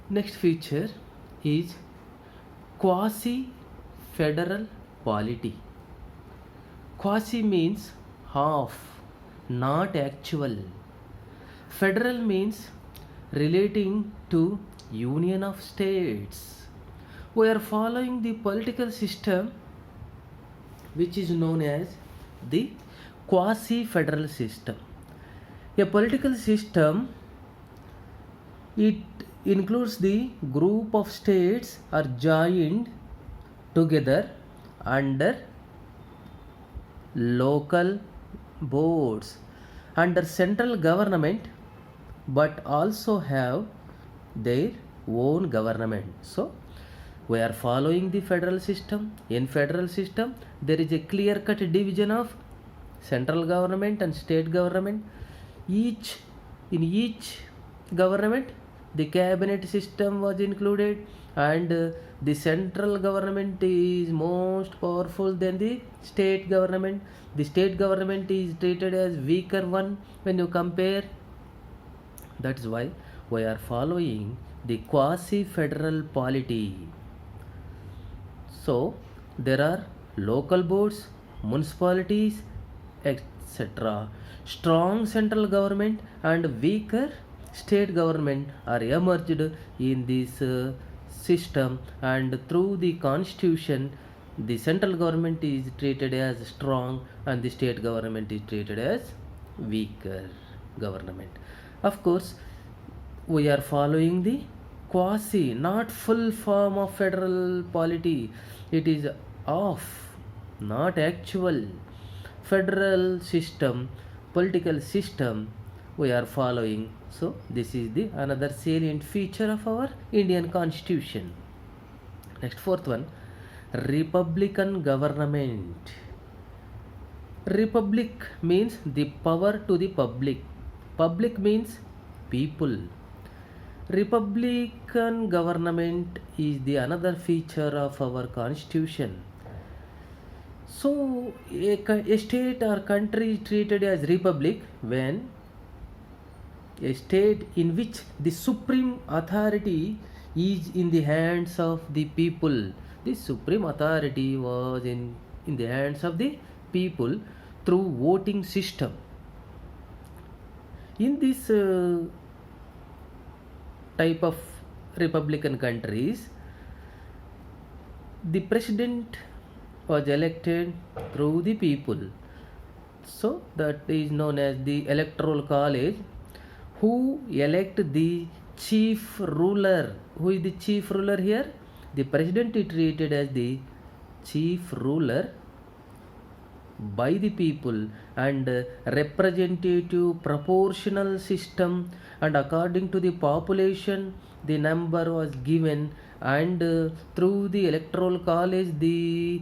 Next feature is quasi federal polity. Quasi means half, not actual. Federal means relating to union of states. We are following the political system which is known as the quasi federal system. A political system, it includes the group of states are joined together under local boards under central government, but also have their own government. So we are following the federal system. In federal system there is a clear cut division of central government and state government. Each government the cabinet system was included, and the central government is most powerful than the state government. The state government is treated as weaker one when you compare. That's why we are following the quasi federal polity. So there are local boards, municipalities, etc. Strong central government and weaker state government are emerged in this system, and through the constitution the central government is treated as strong and the state government is treated as weaker government. Of course, we are following the quasi, not full form of federal polity. It is off, not actual federal system, political system we are following. So this is the another salient feature of our Indian constitution. Next, fourth one, republican government. Republic means the power to the public. Public means people. Republican government is the another feature of our constitution. So a state or country is treated as republic when a state in which the supreme authority is in the hands of the people. The supreme authority was in the hands of the people through voting system. In this type of republican countries, the president was elected through the people. So that is known as the electoral college, who elect the chief ruler. Who is the chief ruler here? The president is treated as the chief ruler by the people, and representative proportional system, and according to the population the number was given, and through the electoral college the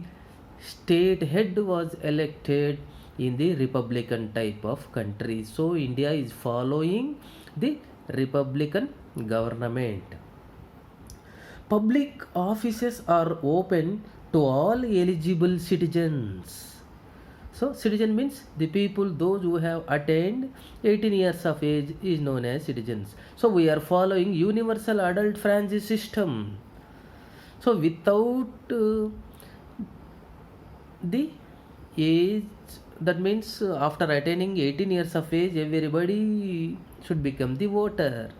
state head was elected in the republican type of country. So India is following the republican government. Public offices are open to all eligible citizens. So citizen means the people, those who have attained 18 years of age is known as citizens. So we are following universal adult franchise system. So without the age, that means after attaining 18 years of age everybody should become the voter,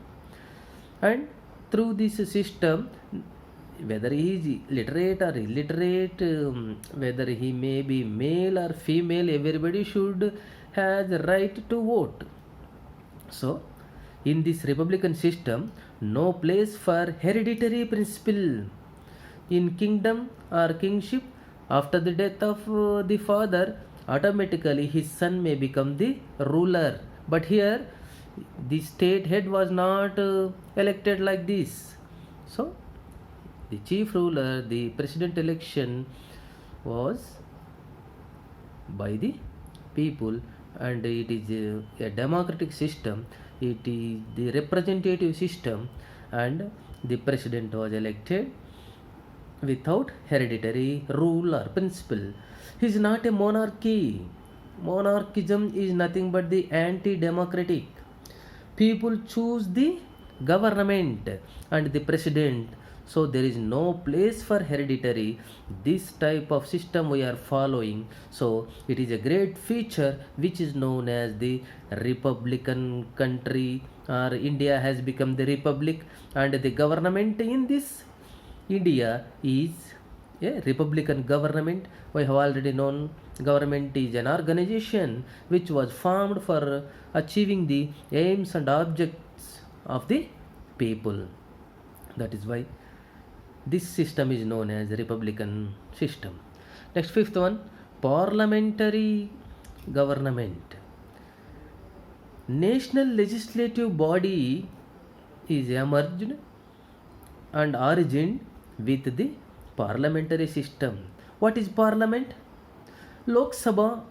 and through this system, whether he is literate or illiterate, whether he may be male or female, everybody should has the right to vote. So in this republican system, no place for hereditary principle. In kingdom or kingship, after the death of the father, automatically his son may become the ruler. But here the state head was not elected like this. So the chief ruler, the president election was by the people, and it is a democratic system. It is the representative system, and the president was elected without hereditary rule or principle. He is not a monarchy. Monarchism is nothing but the anti-democratic. People choose the government and the president. So there is no place for hereditary. This type of system we are following. So it is a great feature which is known as the republican country, or India has become the republic, and the government in this India is a republican government. We have already known government is an organization which was formed for achieving the aims and objects of the people. That is why this system is known as republican system. Next, fifth one, parliamentary government. National legislative body is emerged and origined with the parliamentary system. What is parliament? Lok Sabha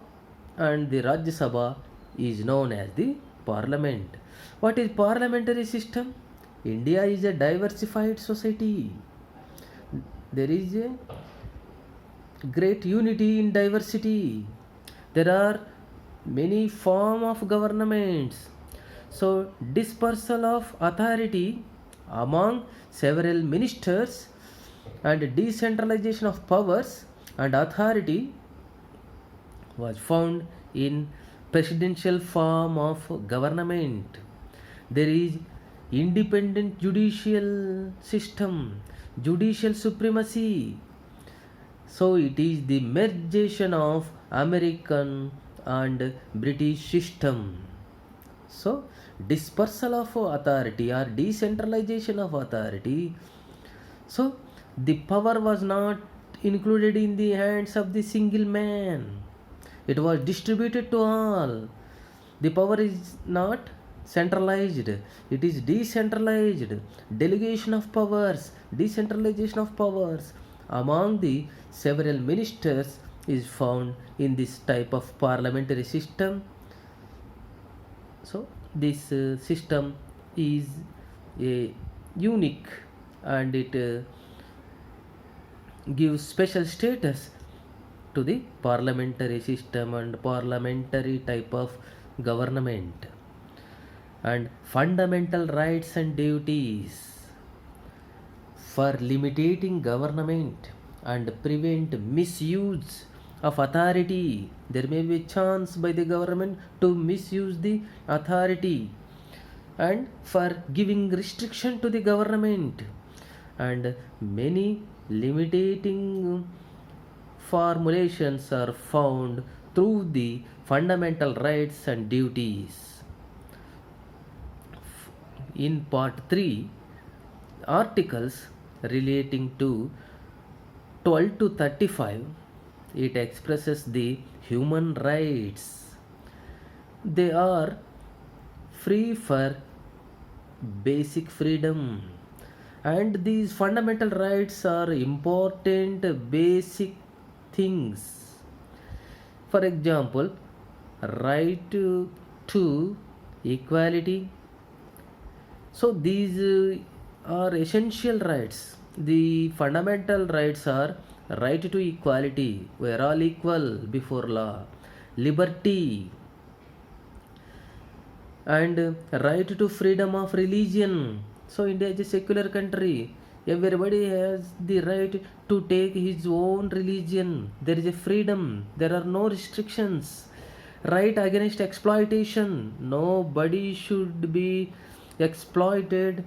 and the Rajya Sabha is known as the parliament. What is parliamentary system? India is a diversified society. There is a great unity in diversity. There are many form of governments. So dispersal of authority among several ministers and decentralization of powers and authority was found in presidential form of government. There is independent judicial system, judicial supremacy. So it is the mergation of American and British system. So dispersal of authority or decentralization of authority. So the power was not included in the hands of the single man. It was distributed to all. The power is not centralized, it is decentralized. Delegation of powers, decentralization of powers among the several ministers is found in this type of parliamentary system. So this system is a unique, and it gives special status to the parliamentary system and parliamentary type of government. And fundamental rights and duties. For limiting government and prevent misuse of authority, there may be a chance by the government to misuse the authority, and for giving restriction to the government, and many limiting formulations are found through the fundamental rights and duties. In part 3, articles relating to 12 to 35, it expresses the human rights. They are free for basic freedom, and these fundamental rights are important basic things. For example, right to equality. So these are essential rights. The fundamental rights are right to equality, we are all equal before law, liberty, and right to freedom of religion. So India is a secular country. Everybody has the right to take his own religion. There is a freedom. There are no restrictions. Right against exploitation. Nobody should be exploited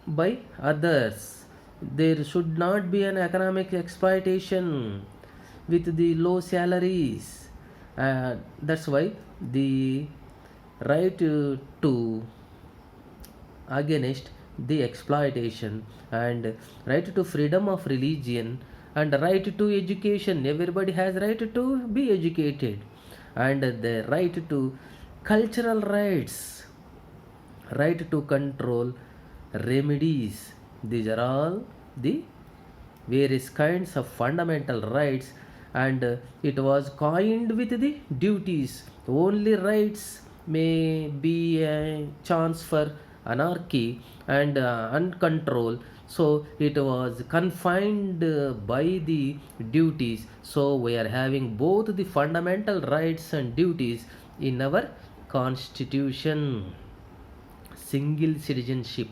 by others. There should not be an economic exploitation with the low salaries. That's why the right to against the exploitation, and right to freedom of religion, and right to education. Everybody has right to be educated, and the right to cultural rights, right to control remedies. These are all the various kinds of fundamental rights, and it was coined with the duties. Only rights may be a chance for anarchy and uncontrol. So it was confined by the duties. So we are having both the fundamental rights and duties in our constitution. single citizenship.